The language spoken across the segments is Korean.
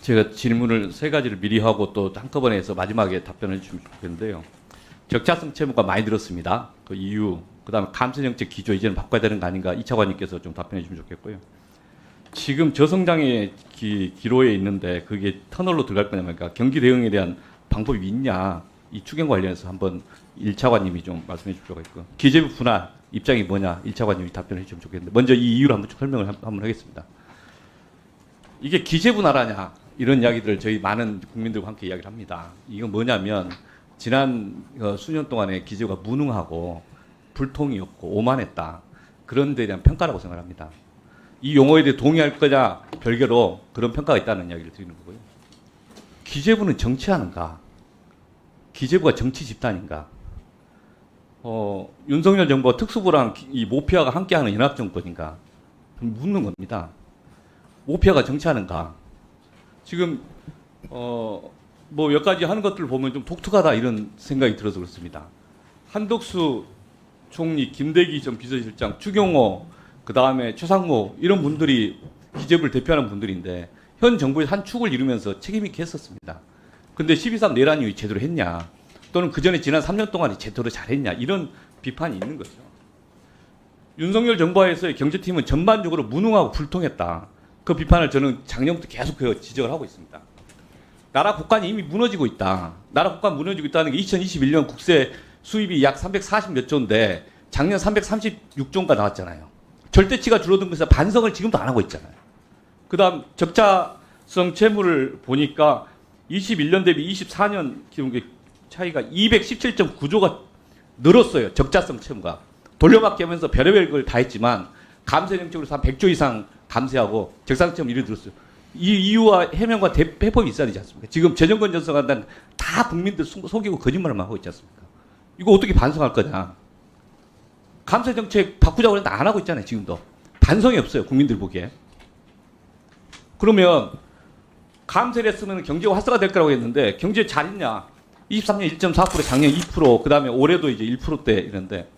제가 질문을 세 가지를 미리 하고 또 한꺼번에 해서 마지막에 답변을 주면 좋겠는데요. 적자성 채무가 많이 들었습니다. 그 이유, 그 다음에 감세정책 기조 이제는 바꿔야 되는 거 아닌가, 이 차관님께서 좀 답변해 주면 좋겠고요. 지금 저성장의 기로에 있는데 그게 터널로 들어갈 거냐 말까, 경기 대응에 대한 방법이 있냐, 이 추경 관련해서 한번 1차관님이 좀 말씀해 줄 필요가 있고, 기재부 분할 입장이 뭐냐, 1차관님이 답변해 주시면 좋겠는데, 먼저 이 이유를 한번 설명을 한번 하겠습니다. 이게 기재부 나라냐, 이런 이야기들을 저희 많은 국민들과 함께 이야기를 합니다. 이건 뭐냐면 지난 수년 동안에 기재부가 무능하고 불통이 없고 오만했다, 그런 데에 대한 평가라고 생각합니다. 이 용어에 대해 동의할 거냐 별개로 그런 평가가 있다는 이야기를 드리는 거고요. 기재부는 정치하는가? 기재부가 정치 집단인가? 윤석열 정부와 특수부랑 이 모피아가 함께하는 연합정권인가? 묻는 겁니다. 모피아가 정치하는가? 지금 뭐 몇 가지 하는 것들을 보면 좀 독특하다, 이런 생각이 들어서 그렇습니다. 한덕수 총리, 김대기 전 비서실장, 추경호, 그 다음에 최상무, 이런 분들이 기재부를 대표하는 분들인데 현 정부의 한 축을 이루면서 책임 있게 했었습니다. 근데 12.3 내란 이후 제대로 했냐, 또는 그 전에 지난 3년 동안에 제대로 잘했냐, 이런 비판이 있는 거죠. 윤석열 정부에서의 경제팀은 전반적으로 무능하고 불통했다, 그 비판을 저는 작년부터 계속 지적을 하고 있습니다. 나라 국간이 이미 무너지고 있다. 나라 국간 무너지고 있다는 게 2021년 국세 수입이 약 340 몇 조인데 작년 336조가 나왔잖아요. 절대치가 줄어든 것에서 반성을 지금도 안 하고 있잖아요. 그 다음 적자성 채무를 보니까 21년 대비 24년 기록의 차이가 217.9조가 늘었어요. 적자성 채무가. 돌려막기 하면서 별의별 걸 다 했지만 감세정책으로 한 100조 이상 감세하고 적자성 채무 이래 들었어요. 이 이유와 해명과 해법이 있어야 되지 않습니까? 지금 재정권 전성한다는 다 국민들 속이고 거짓말만 하고 있지 않습니까? 이거 어떻게 반성할 거냐? 감세정책 바꾸자고 했는데 안 하고 있잖아요. 지금도. 반성이 없어요. 국민들 보기에. 그러면 감세를 했으면 경제가 활성화될 거라고 했는데 경제 잘했냐? 23년 1.4%, 작년 2%, 그 다음에 올해도 이제 1%대 이런데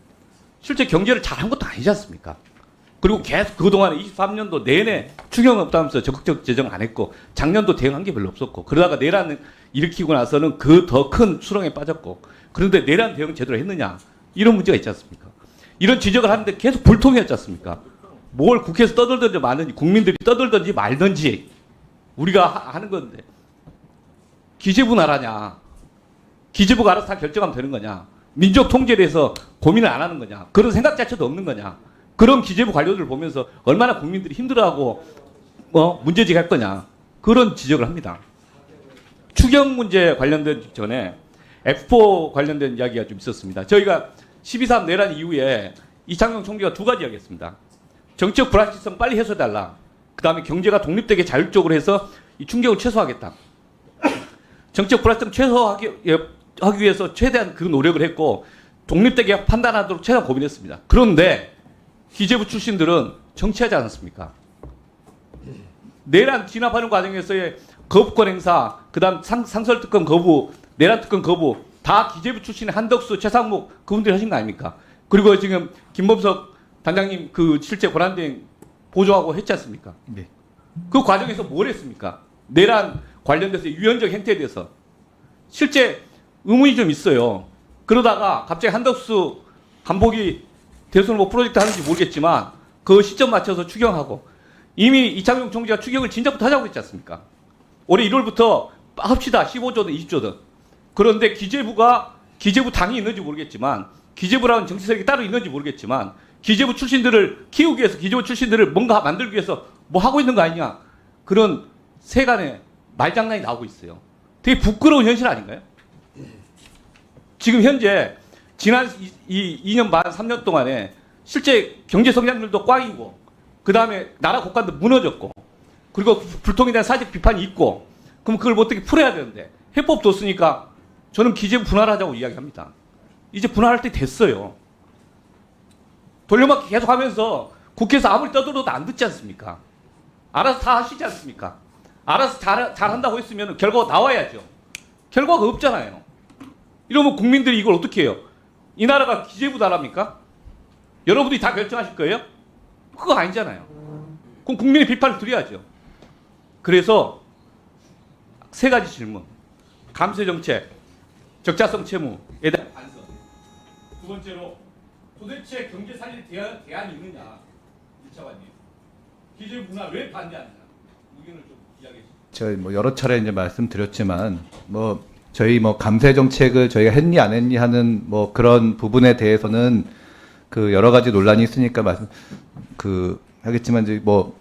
실제 경제를 잘한 것도 아니지 않습니까? 그리고 계속 그동안 23년도 내내 추경 없다면서 적극적 재정 안 했고 작년도 대응한 게 별로 없었고 그러다가 내란 일으키고 나서는 그 더 큰 수렁에 빠졌고 그런데 내란 대응 제대로 했느냐, 이런 문제가 있지 않습니까? 이런 지적을 하는데 계속 불통이었지 않습니까? 뭘 국회에서 떠들든지 말든지 국민들이 떠들든지 말든지 우리가 하는 건데 기재부 나라냐, 기재부가 알아서 다 결정하면 되는 거냐, 민족 통제에 대해서 고민을 안 하는 거냐, 그런 생각 자체도 없는 거냐, 그런 기재부 관료들을 보면서 얼마나 국민들이 힘들어하고 문제제기할 거냐, 그런 지적을 합니다. 추경 문제 관련된 전에 F4 관련된 이야기가 좀 있었습니다. 저희가 12.3 내란 이후에 이창용 총리가 두 가지 이야기했습니다. 정치적 불확실성 빨리 해소해달라. 그 다음에 경제가 독립되게 자율적으로 해서 이 충격을 최소화하겠다. 정치적 불확실성 최소화하기 위해서 최대한 그 노력을 했고 독립되게 판단하도록 최대한 고민했습니다. 그런데 기재부 출신들은 정치하지 않았습니까? 내란 진압하는 과정에서의 거부권 행사, 그 다음 상설특검 거부, 내란특검 거부, 다 기재부 출신의 한덕수, 최상목 그분들이 하신 거 아닙니까? 그리고 지금 김범석 단장님 그 실제 권한대행 보조하고 했지 않습니까? 네. 그 과정에서 뭘 했습니까? 내란 관련돼서 유연적 행태에 대해서 실제 의문이 좀 있어요. 그러다가 갑자기 한덕수 간복이 대선 뭐 프로젝트 하는지 모르겠지만 그 시점 맞춰서 추경하고 이미 이창용 총리가 추경을 진작부터 하자고 했지 않습니까? 올해 1월부터 합시다. 15조든 20조든. 그런데 기재부 당이 있는지 모르겠지만 기재부라는 정치 세력이 따로 있는지 모르겠지만 기재부 출신들을 키우기 위해서 기재부 출신들을 뭔가 만들기 위해서 뭐 하고 있는 거 아니냐, 그런 세간의 말장난이 나오고 있어요. 되게 부끄러운 현실 아닌가요? 지금 현재 지난 2년 반 3년 동안에 실제 경제 성장률도 꽝이고 그 다음에 나라 국간도 무너졌고 그리고 불통에 대한 사회적 비판이 있고 그럼 그걸 어떻게 풀어야 되는데 해법도 없으니까 저는 기재부 분할하자고 이야기합니다. 이제 분할할 때 됐어요. 돌려막기 계속 하면서 국회에서 아무리 떠들어도 안 듣지 않습니까? 알아서 다 하시지 않습니까? 알아서 잘한다고 했으면 결과가 나와야죠. 결과가 없잖아요. 이러면 국민들이 이걸 어떻게 해요? 이 나라가 기재부 나라입니까? 여러분들이 다 결정하실 거예요? 그거 아니잖아요. 그럼 국민의 비판을 드려야죠. 그래서 세 가지 질문. 감세 정책, 적자성 채무에 대한 반성. 두 번째로 도대체 경제 살릴 대안이 있느냐. 1차관님. 기재 분화 왜 반대하느냐. 의견을 좀 이야기해 주세요. 저희 뭐 여러 차례 이제 말씀드렸지만 뭐 저희 뭐 감세 정책을 저희가 했니 안 했니 하는 뭐 그런 부분에 대해서는 그 여러 가지 논란이 있으니까 하겠지만 이제 뭐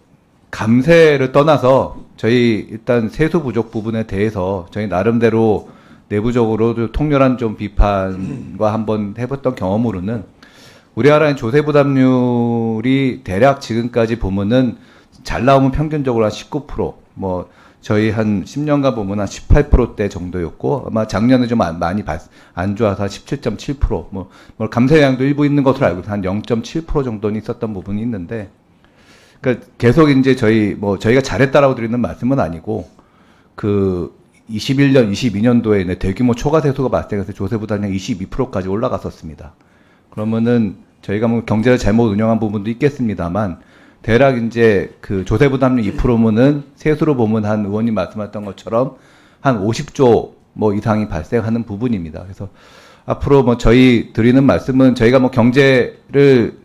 감세를 떠나서 저희 일단 세수 부족 부분에 대해서 저희 나름대로 내부적으로도 통렬한 좀 비판과 한번 해봤던 경험으로는 우리나라의 조세 부담률이 대략 지금까지 보면은 잘 나오면 평균적으로 한 19%, 뭐 저희 한 10년간 보면 한 18%대 정도였고 아마 작년에 좀 많이 안 좋아서 한 17.7%, 뭐 감세량도 일부 있는 것으로 알고 한 0.7% 정도는 있었던 부분이 있는데, 그러니까 계속 이제 저희가 잘했다라고 드리는 말씀은 아니고 그 21년, 22년도에 대규모 초과 세수가 발생해서 조세 부담량 22%까지 올라갔었습니다. 그러면은 저희가 뭐 경제를 잘못 운영한 부분도 있겠습니다만 대략 이제 그 조세 부담률 2%면은 세수로 보면 한 의원님 말씀하셨던 것처럼 한 50조 뭐 이상이 발생하는 부분입니다. 그래서 앞으로 뭐 저희 드리는 말씀은 저희가 뭐 경제를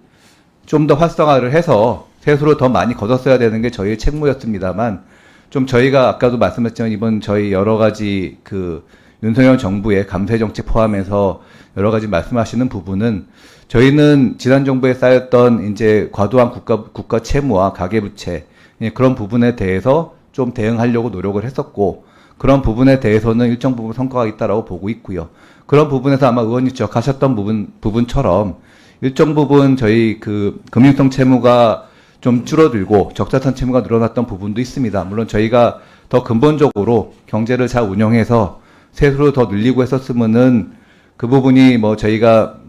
좀 더 활성화를 해서 세수로 더 많이 걷었어야 되는 게 저희의 책무였습니다만 좀 저희가 아까도 말씀했지만 이번 저희 여러 가지 그 윤석열 정부의 감세 정책 포함해서 여러 가지 말씀하시는 부분은 저희는 지난 정부에 쌓였던 이제 과도한 국가 채무와 가계부채 그런 부분에 대해서 좀 대응하려고 노력을 했었고 그런 부분에 대해서는 일정 부분 성과가 있다라고 보고 있고요. 그런 부분에서 아마 의원님 지적하셨던 부분처럼 일정 부분 저희 그 금융성 채무가 좀 줄어들고 적자성 채무가 늘어났던 부분도 있습니다. 물론 저희가 더 근본적으로 경제를 잘 운영해서 세수를 더 늘리고 했었으면은 그 부분이 뭐 저희가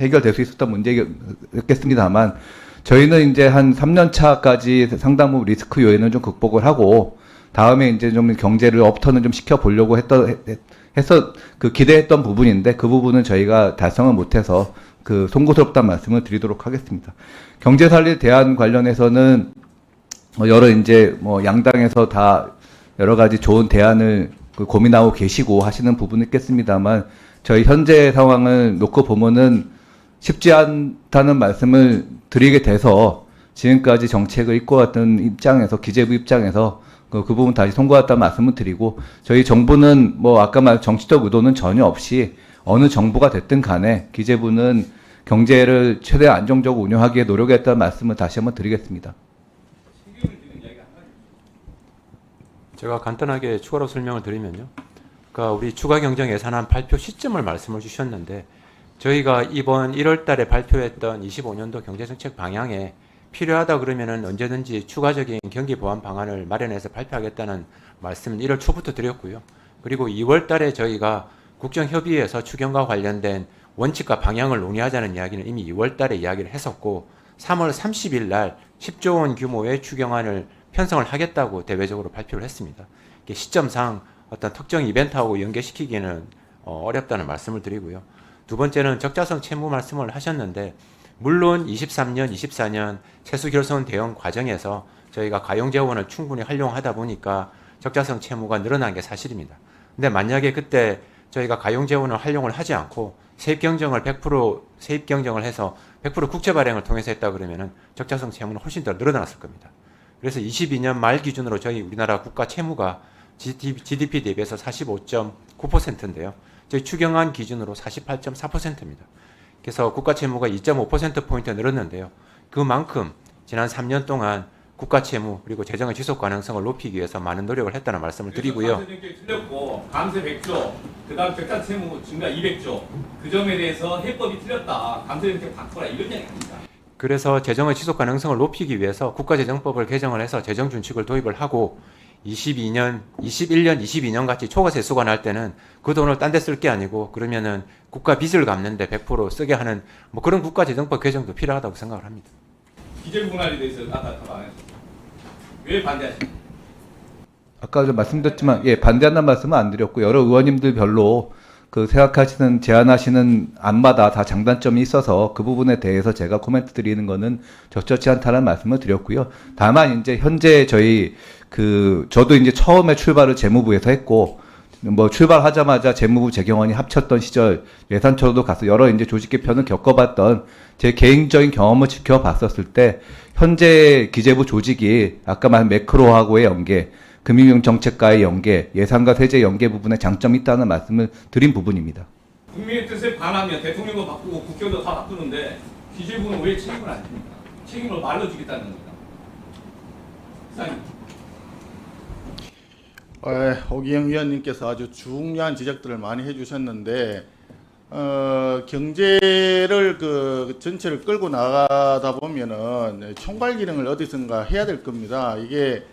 해결될 수 있었던 문제였겠습니다만 저희는 이제 한 3년 차까지 상당 부분 리스크 요인은 좀 극복을 하고 다음에 이제 좀 경제를 업턴을 좀 시켜보려고 해서 그 기대했던 부분인데 그 부분은 저희가 달성을 못해서 그 송구스럽다는 말씀을 드리도록 하겠습니다. 경제 살릴 대안 관련해서는 여러 이제 뭐 양당에서 다 여러 가지 좋은 대안을 고민하고 계시고 하시는 부분이 있겠습니다만 저희 현재 상황을 놓고 보면은 쉽지 않다는 말씀을 드리게 돼서 지금까지 정책을 이끌어왔던 입장에서 기재부 입장에서 그 부분 다시 송구했다는 말씀을 드리고 저희 정부는 뭐 아까 말한 정치적 의도는 전혀 없이 어느 정부가 됐든 간에 기재부는 경제를 최대한 안정적으로 운영하기에 노력했다는 말씀을 다시 한번 드리겠습니다. 제가 간단하게 추가로 설명을 드리면요. 그러니까 우리 추가경정 예산안 발표 시점을 말씀을 주셨는데 저희가 이번 1월 달에 발표했던 25년도 경제정책 방향에 필요하다 그러면은 언제든지 추가적인 경기 보완 방안을 마련해서 발표하겠다는 말씀은 1월 초부터 드렸고요. 그리고 2월 달에 저희가 국정협의회에서 추경과 관련된 원칙과 방향을 논의하자는 이야기는 이미 2월 달에 이야기를 했었고 3월 30일 날 10조 원 규모의 추경안을 편성을 하겠다고 대외적으로 발표를 했습니다. 이게 시점상 어떤 특정 이벤트하고 연계시키기는 어렵다는 말씀을 드리고요. 두 번째는 적자성 채무 말씀을 하셨는데 물론 23년, 24년 세수 결손 대응 과정에서 저희가 가용재원을 충분히 활용하다 보니까 적자성 채무가 늘어난 게 사실입니다. 근데 만약에 그때 저희가 가용재원을 활용을 하지 않고 세입 경정을 해서 100% 국채 발행을 통해서 했다 그러면은 적자성 채무는 훨씬 더 늘어났을 겁니다. 그래서 22년 말 기준으로 저희 우리나라 국가 채무가 GDP 대비해서 45.9%인데요. 저희 추경안 기준으로 48.4%입니다. 그래서 국가 채무가 2.5%포인트 늘었는데요. 그만큼 지난 3년 동안 국가 채무 그리고 재정의 지속 가능성을 높이기 위해서 많은 노력을 했다는 말씀을 드리고요. 감세 정책이 틀렸고 감세 100조, 그다음 적자 채무 증가 200조 그 점에 대해서 해법이 틀렸다. 감세 정책 바꿔라 이런 이야기 아닙니다. 그래서 재정의 지속 가능성을 높이기 위해서 국가재정법을 개정을 해서 재정 준칙을 도입을 하고 21년, 22년 같이 초과 세수가 날 때는 그 돈을 딴 데 쓸 게 아니고 그러면은 국가 빚을 갚는데 100% 쓰게 하는 뭐 그런 국가재정법 개정도 필요하다고 생각을 합니다. 기재부 분할에 대해서 아까 답 안 했습니다. 왜 반대하십니까? 아까 좀 말씀드렸지만 반대한다는 말씀은 안 드렸고 여러 의원님들 별로 그 생각하시는 제안하시는 안마다 다 장단점이 있어서 그 부분에 대해서 제가 코멘트 드리는 거는 적절치 않다는 말씀을 드렸고요. 다만 이제 현재 저희 저도 이제 처음에 출발을 재무부에서 했고 뭐 출발하자마자 재무부 재경원이 합쳤던 시절 예산처로도 가서 여러 이제 조직 개편을 겪어봤던 제 개인적인 경험을 지켜봤었을 때 현재 기재부 조직이 아까 말한 매크로하고의 연계, 금융정책과의 연계, 예산과 세제 연계 부분에 장점이 있다는 말씀을 드린 부분입니다. 국민의 뜻에 반하면 대통령도 바꾸고 국회도 다 바꾸는데 기재부는 왜 책임을 안 집니까? 책임을 말려주겠다는 겁니다. 사장님. 오기영 위원님께서 아주 중요한 지적들을 많이 해주셨는데 경제를 전체를 끌고 나가다 보면은 총괄 기능을 어디선가 해야 될 겁니다. 이게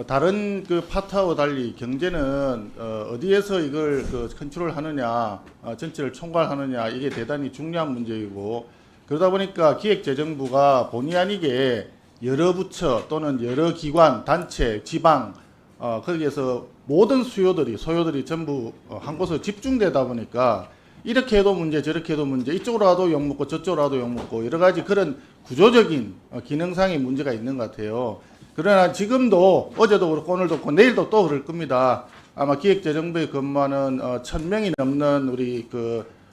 다른 파트하고 달리 경제는 어디에서 이걸 컨트롤하느냐, 전체를 총괄하느냐 이게 대단히 중요한 문제이고 그러다 보니까 기획재정부가 본의 아니게 여러 부처 또는 여러 기관, 단체, 지방 거기에서 모든 소요들이 전부 한 곳에 집중되다 보니까 이렇게 해도 문제 저렇게 해도 문제 이쪽으로 와도 욕먹고 저쪽으로 와도 욕먹고 여러 가지 그런 구조적인 기능상의 문제가 있는 것 같아요. 그러나 지금도 어제도 그렇고 오늘도 그렇고 내일도 또 그럴 겁니다. 아마 기획재정부에 근무하는 1000명이 넘는 우리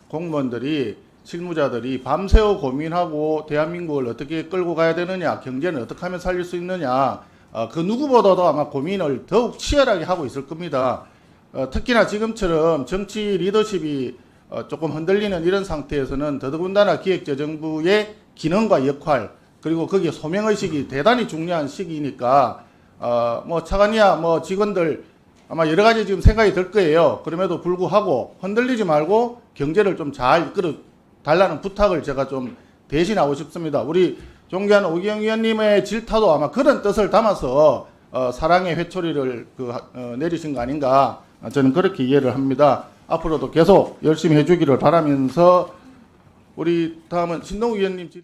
공무원들이 실무자들이 밤새워 고민하고 대한민국을 어떻게 끌고 가야 되느냐, 경제는 어떻게 하면 살릴 수 있느냐, 그 누구보다도 아마 고민을 더욱 치열하게 하고 있을 겁니다. 특히나 지금처럼 정치 리더십이 조금 흔들리는 이런 상태에서는 더더군다나 기획재정부의 기능과 역할 그리고 거기에 소명의식이 대단히 중요한 시기니까 뭐 차관이야 뭐 직원들 아마 여러 가지 지금 생각이 들 거예요. 그럼에도 불구하고 흔들리지 말고 경제를 좀 잘 이끌어 달라는 부탁을 제가 좀 대신하고 싶습니다. 우리 존경하는 오기영 위원님의 질타도 아마 그런 뜻을 담아서 사랑의 회초리를 내리신 거 아닌가 저는 그렇게 이해를 합니다. 앞으로도 계속 열심히 해주기를 바라면서 우리 다음은 신동우 위원님 질의.